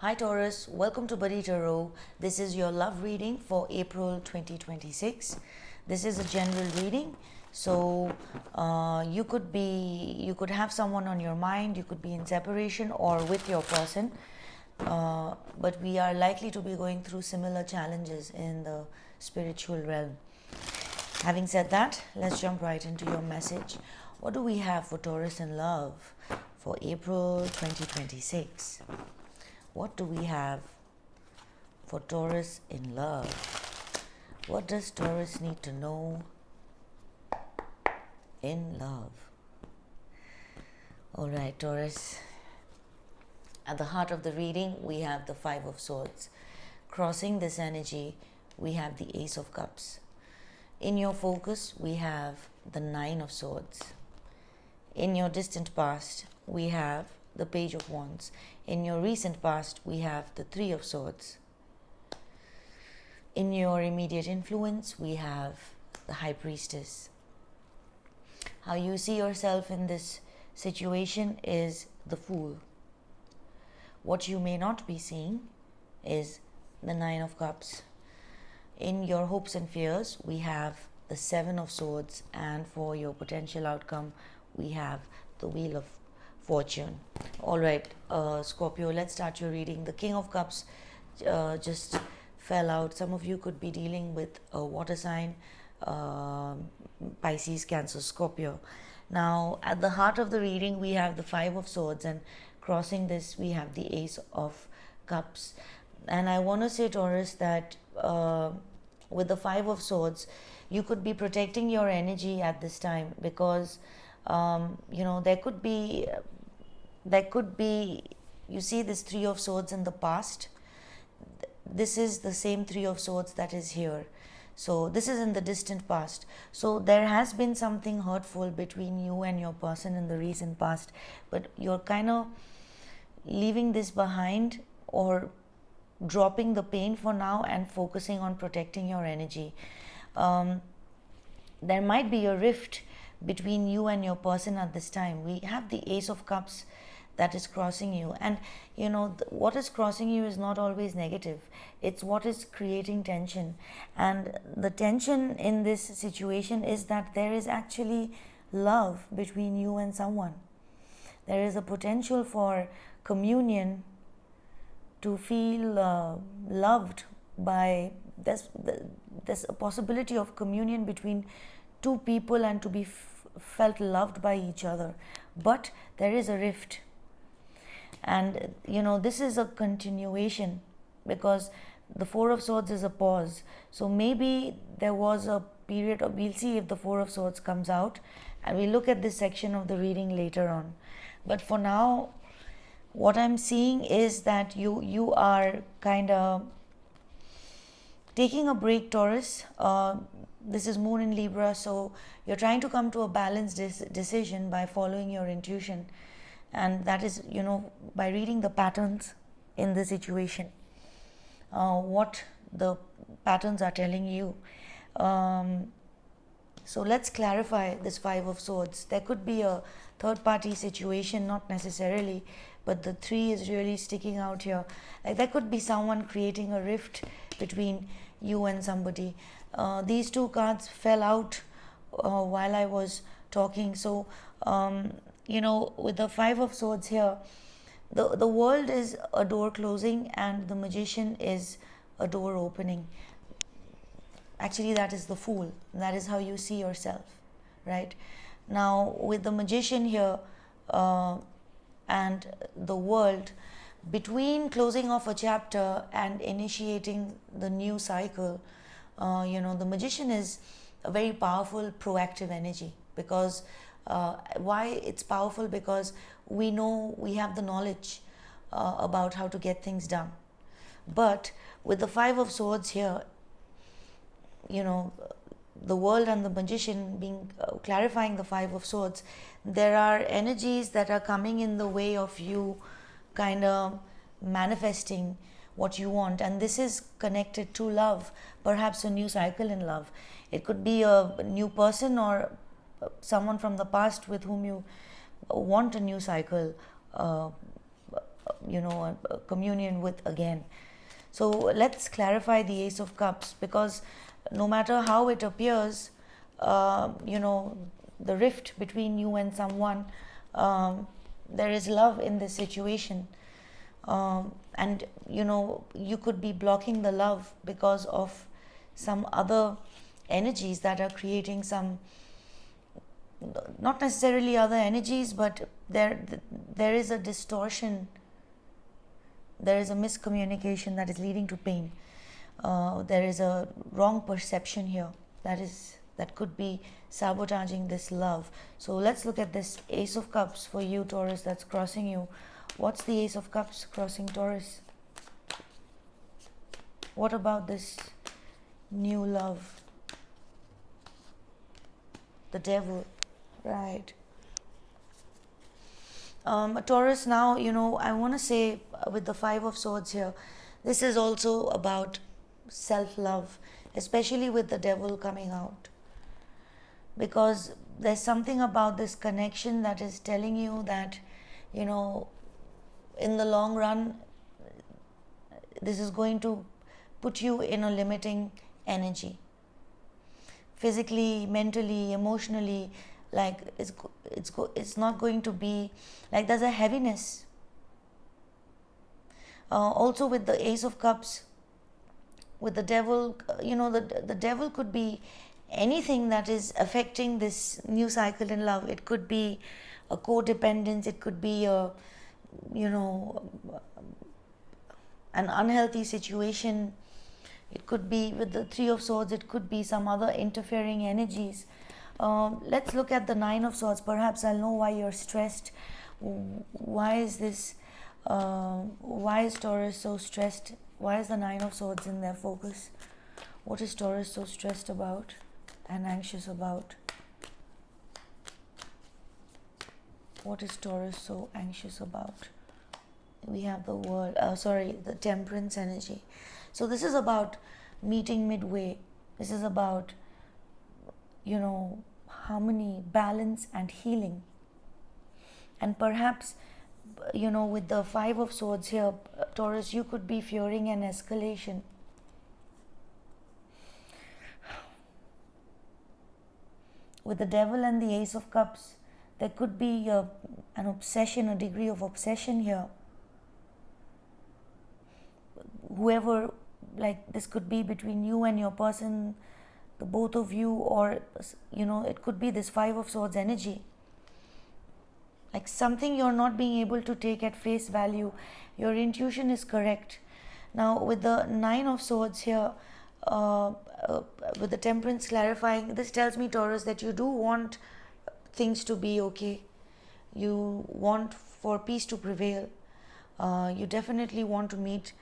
Hi Taurus, welcome to Buddy Tarot. This is your love reading for April 2026. This is a general reading, so you could have someone on your mind, you could be in separation or with your person, but we are likely to be going through similar challenges in the spiritual realm. Having said that, let's jump right into your message. What do we have for Taurus in love for April 2026? What do we have for Taurus in love? What does Taurus need to know in love? Alright, Taurus. At the heart of the reading, we have the Five of Swords. Crossing this energy, we have the Ace of Cups. In your focus, we have the Nine of Swords. In your distant past, we have the Page of Wands. In your recent past, we have the Three of Swords. In your immediate influence, we have the High Priestess. How you see yourself in this situation is the Fool. What you may not be seeing is the Nine of Cups. In your hopes and fears, we have the Seven of Swords, and for your potential outcome, we have the Wheel of Fortune. Alright, Scorpio, let's start your reading. The King of Cups just fell out. Some of you could be dealing with a water sign, Pisces, Cancer, Scorpio. Now, at the heart of the reading, we have the Five of Swords, and crossing this, we have the Ace of Cups. And I want to say, Taurus, that with the Five of Swords, you could be protecting your energy at this time, because there could be, you see this Three of Swords in the past. This is the same Three of Swords that is here. So this is in the distant past. So there has been something hurtful between you and your person in the recent past, but you're kind of leaving this behind or dropping the pain for now and focusing on protecting your energy. There might be a rift between you and your person at this time. We have the Ace of Cups that is crossing you, and what is crossing you is not always negative. It's what is creating tension, and the tension in this situation is that there is actually love between you and someone. There is a potential for communion, to feel loved by there's a possibility of communion between two people and to be felt loved by each other, but there is a rift. And this is a continuation, because the Four of Swords is a pause. So maybe there was a period of, we'll see if the Four of Swords comes out, and we'll look at this section of the reading later on. But for now, what I'm seeing is that you are kind of taking a break, Taurus. This is Moon in Libra, so you're trying to come to a balanced decision by following your intuition, and that is by reading the patterns in the situation, what the patterns are telling you. So let's clarify this Five of Swords. There could be a third party situation, not necessarily, but the Three is really sticking out here. Like there could be someone creating a rift between you and somebody. These two cards fell out while I was talking. So with the Five of Swords here, the world is a door closing and the Magician is a door opening. Actually, that is the Fool. That is how you see yourself, right? Now, with the Magician here and the world, between closing off a chapter and initiating the new cycle, the Magician is a very powerful, proactive energy. Because why it's powerful? Because we know, we have the knowledge about how to get things done. But with the Five of Swords here, the world and the Magician being clarifying the Five of Swords, there are energies that are coming in the way of you kind of manifesting what you want, and this is connected to love, perhaps a new cycle in love. It could be a new person or someone from the past with whom you want a new cycle a communion with again. So let's clarify the Ace of Cups, because no matter how it appears, the rift between you and someone, there is love in this situation. And you could be blocking the love because of some other energies that are creating some, not necessarily other energies, but there is a distortion, there is a miscommunication that is leading to pain. There is a wrong perception here that could be sabotaging this love. So let's look at this Ace of Cups for you, Taurus, that's crossing you. What's the Ace of Cups crossing Taurus? What about this new love? The Devil, right? Taurus, now, I want to say with the Five of Swords here, this is also about self-love, especially with the Devil coming out. Because there's something about this connection that is telling you that, in the long run, this is going to put you in a limiting energy. Physically, mentally, emotionally, like it's not going to be like, there's a heaviness. Also with the Ace of Cups, with the Devil, the Devil could be anything that is affecting this new cycle in love. It could be a codependence, it could be a an unhealthy situation, it could be with the Three of Swords, it could be some other interfering energies. Let's look at the Nine of Swords. Perhaps I'll know why you're stressed. Why is this? Why is Taurus so stressed? Why is the Nine of Swords in their focus? What is Taurus so stressed about and anxious about? What is Taurus so anxious about? We have the Temperance energy. So this is about meeting midway. This is about, harmony, balance, and healing. And perhaps, with the Five of Swords here, Taurus, you could be fearing an escalation. With the Devil and the Ace of Cups, there could be an obsession, a degree of obsession here. Whoever, like, this could be between you and your person, the both of you, or it could be this Five of Swords energy, like something you're not being able to take at face value. Your intuition is correct. Now with the Nine of Swords here, with the Temperance clarifying, this tells me, Taurus, that you do want things to be okay. You want for peace to prevail. You definitely want to meet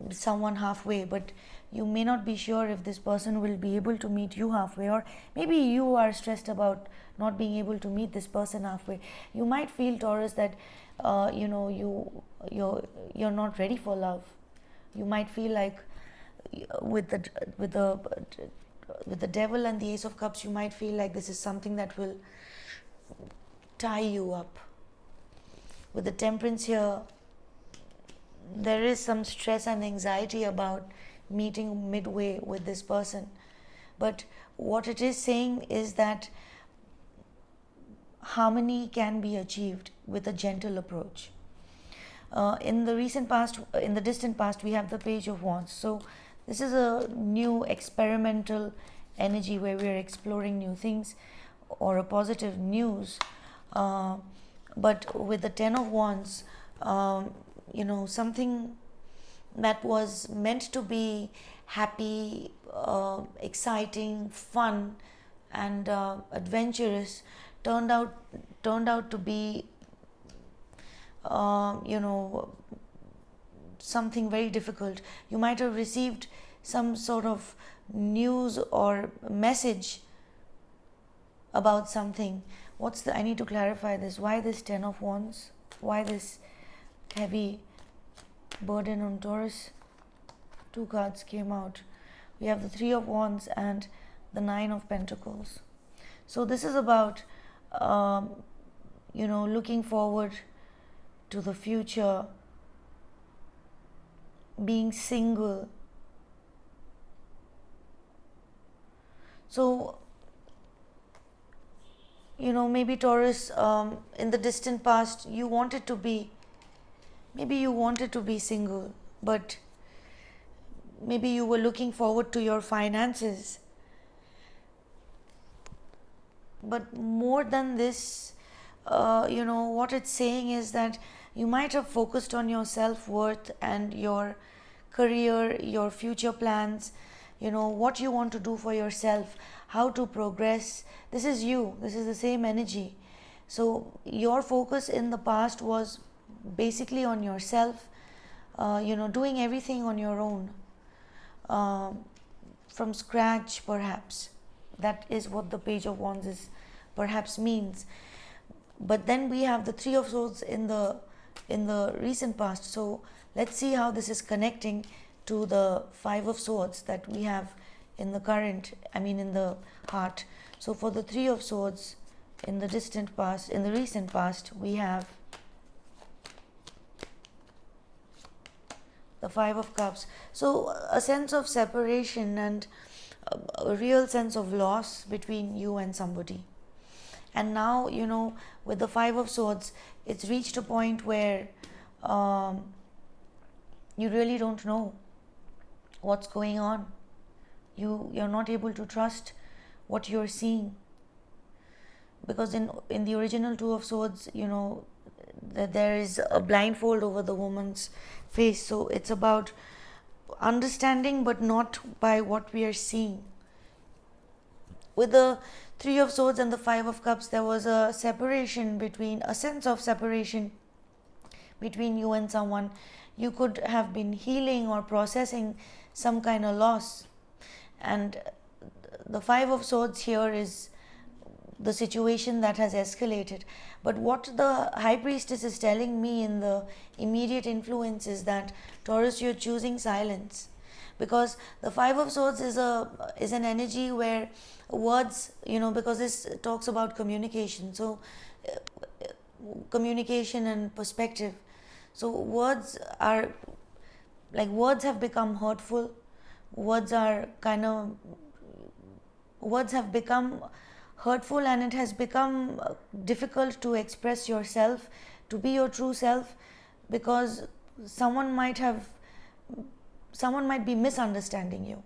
someone halfway, but you may not be sure if this person will be able to meet you halfway, or maybe you are stressed about not being able to meet this person halfway. You might feel, Taurus, that you're not ready for love. You might feel like with the Devil and the Ace of Cups, you might feel like this is something that will tie you up. With the Temperance here, there is some stress and anxiety about meeting midway with this person. But what it is saying is that harmony can be achieved with a gentle approach. In the distant past, we have the Page of Wands. So this is a new experimental energy where we are exploring new things, or a positive news. But with the Ten of Wands, something that was meant to be happy, exciting, fun, and adventurous turned out to be something very difficult. You might have received some sort of news or message about something. I need to clarify this. Why this Ten of Wands? Why this heavy burden on Taurus? Two cards came out. We have the Three of Wands and the Nine of Pentacles. So this is about looking forward to the future, being single. So, maybe Taurus, in the distant past, maybe you wanted to be single, but maybe you were looking forward to your finances. But more than this, what it's saying is that you might have focused on your self-worth and your career, your future plans, what you want to do for yourself, how to progress. This is you, this is the same energy. So your focus in the past was basically on yourself, doing everything on your own, from scratch perhaps. That is what the Page of Wands is perhaps means. But then we have the Three of Swords in the recent past. So let's see how this is connecting to the Five of Swords that we have in the current, in the heart. So for the Three of Swords in the distant past, in the recent past, we have the Five of Cups. So a sense of separation and a real sense of loss between you and somebody. And now, with the Five of Swords, it's reached a point where you really don't know what's going on. You're not able to trust what you're seeing, because in the original Two of Swords, that there is a blindfold over the woman's face. So it's about understanding, but not by what we are seeing. With the Three of Swords and the Five of Cups, there was a sense of separation between you and someone. You could have been healing or processing some kind of loss. And the Five of Swords here is the situation that has escalated. But what the High Priestess is telling me in the immediate influence is that, Taurus, you're choosing silence. Because the Five of Swords is an energy where words, because this talks about communication. So communication and perspective. So words have become hurtful. Words have become hurtful, and it has become difficult to express yourself, to be your true self, because someone might be misunderstanding you.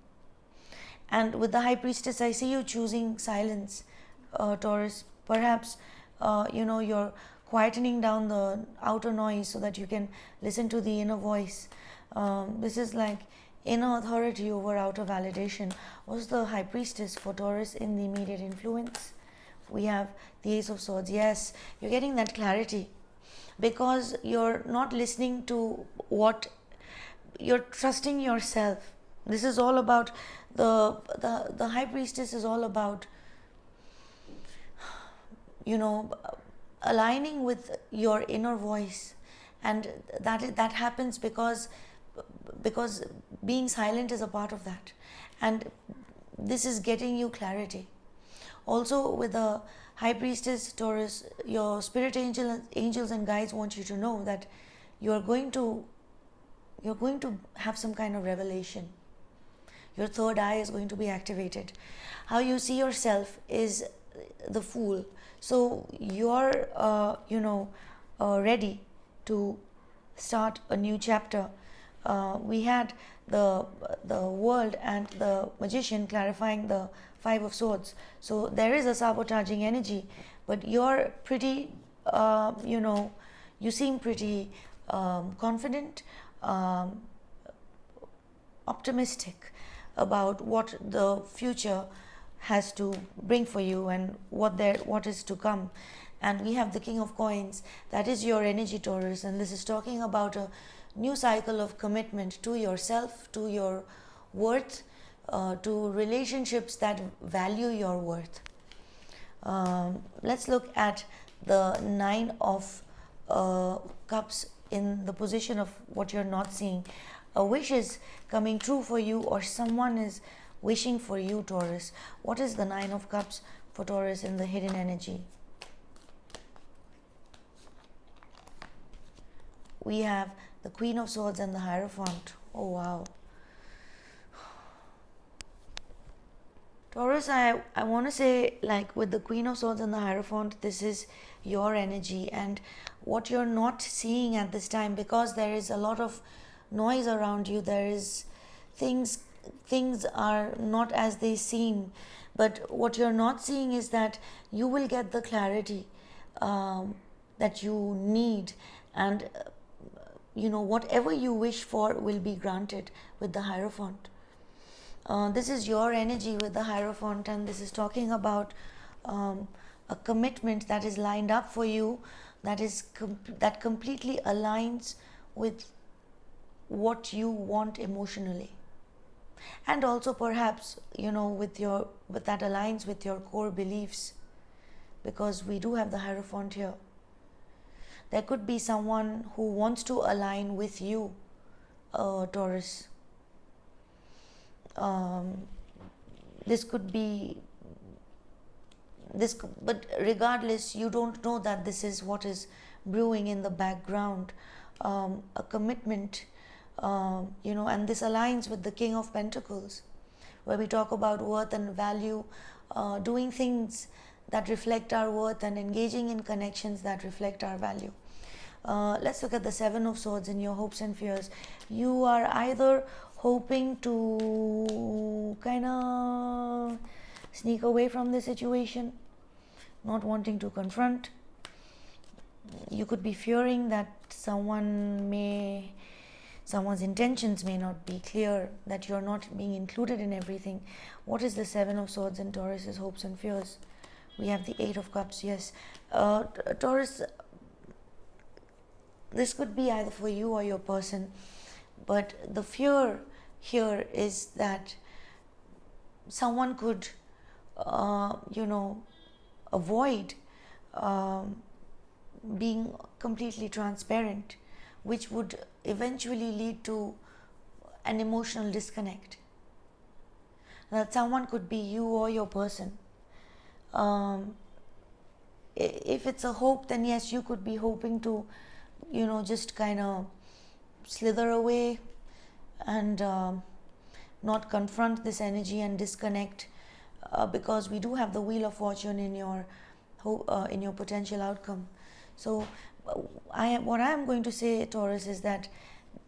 And with the High Priestess, I see you choosing silence, Taurus. Perhaps you're quietening down the outer noise so that you can listen to the inner voice. This is like inner authority over outer validation. What's the High Priestess for Taurus in the immediate influence? We have the Ace of Swords. Yes, you're getting that clarity because you're not listening to what you're trusting yourself. This is all about the High Priestess is all about aligning with your inner voice, and that happens because being silent is a part of that, and this is getting you clarity. Also, with the High Priestess, Taurus, your spirit angels and guides want you to know that you're going to have some kind of revelation. Your third eye is going to be activated. How you see yourself is the Fool. So you're ready to start a new chapter. We had the World and the Magician clarifying the Five of Swords. So there is a sabotaging energy, but you're pretty, you seem pretty confident, optimistic about what the future has to bring for you and what is to come. And we have the King of Coins. That is your energy, Taurus, and this is talking about a new cycle of commitment to yourself, to your worth, to relationships that value your worth. Let's look at the Nine of Cups in the position of what you're not seeing. A wish is coming true for you, or someone is wishing for you, Taurus. What is the Nine of Cups for Taurus in the hidden energy? we have the Queen of Swords and the Hierophant. Oh wow. Taurus, I want to say, like with the Queen of Swords and the Hierophant, this is your energy, and what you're not seeing at this time, because there is a lot of noise around you, there is things things are not as they seem, but what you're not seeing is that you will get the clarity that you need, and whatever you wish for will be granted with the Hierophant. This is your energy with the Hierophant, and this is talking about a commitment that is lined up for you, that completely aligns with what you want emotionally, and also perhaps with that aligns with your core beliefs, because we do have the Hierophant here. There could be someone who wants to align with you, Taurus. This could be this, but regardless, you don't know that this is what is brewing in the background, a commitment, and this aligns with the King of Pentacles, where we talk about worth and value, doing things that reflect our worth and engaging in connections that reflect our value. Let's look at the Seven of Swords in your hopes and fears. You are either hoping to kind of sneak away from the situation, not wanting to confront. You could be fearing that someone's intentions may not be clear, that you're not being included in everything. What is the Seven of Swords in Taurus's hopes and fears? We have the Eight of Cups. Yes, Taurus, this could be either for you or your person, but the fear here is that someone could avoid being completely transparent, which would eventually lead to an emotional disconnect. That someone could be you or your person. If it's a hope, then yes, you could be hoping to just kind of slither away and not confront this energy and disconnect, because we do have the Wheel of Fortune in your potential outcome. So what I am going to say, Taurus, is that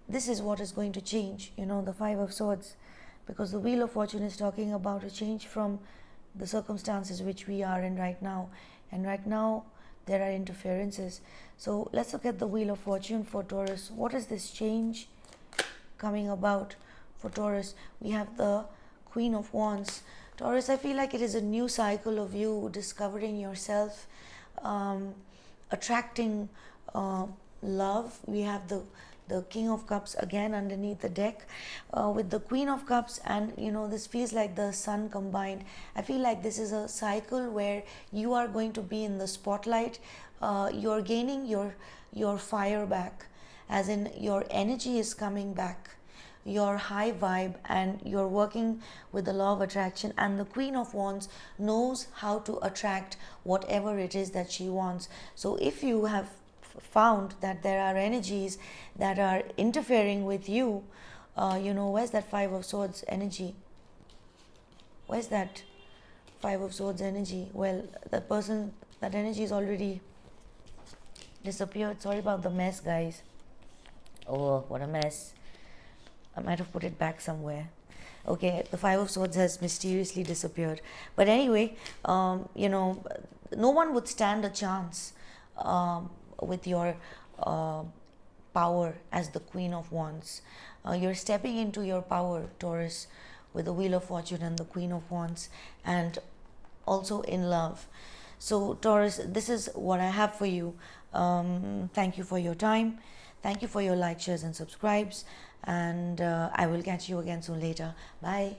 this is what is going to change, the Five of Swords, because the Wheel of Fortune is talking about a change from the circumstances which we are in right now, and right now there are interferences. So let's look at the Wheel of Fortune for Taurus. What is this change coming about for Taurus? We have the Queen of Wands. Taurus, I feel like it is a new cycle of you discovering yourself, attracting love. We have the King of Cups again underneath the deck, with the Queen of Cups, and this feels like the Sun combined. I feel like this is a cycle where you are going to be in the spotlight. You're gaining your fire back, as in your energy is coming back, your high vibe, and you're working with the law of attraction, and the Queen of Wands knows how to attract whatever it is that she wants. So if you have found that there are energies that are interfering with you, where's that Five of Swords energy? Where's that Five of Swords energy? Well, that energy is already disappeared. Sorry about the mess, guys. Oh, what a mess. I might have put it back somewhere. Okay, the Five of Swords has mysteriously disappeared. But anyway, no one would stand a chance with your power as the Queen of Wands. You're stepping into your power, Taurus, with the Wheel of Fortune and the Queen of Wands, and also in love. So Taurus, this is what I have for you. Thank you for your time. Thank you for your likes, shares and subscribes, and I will catch you again soon later. Bye.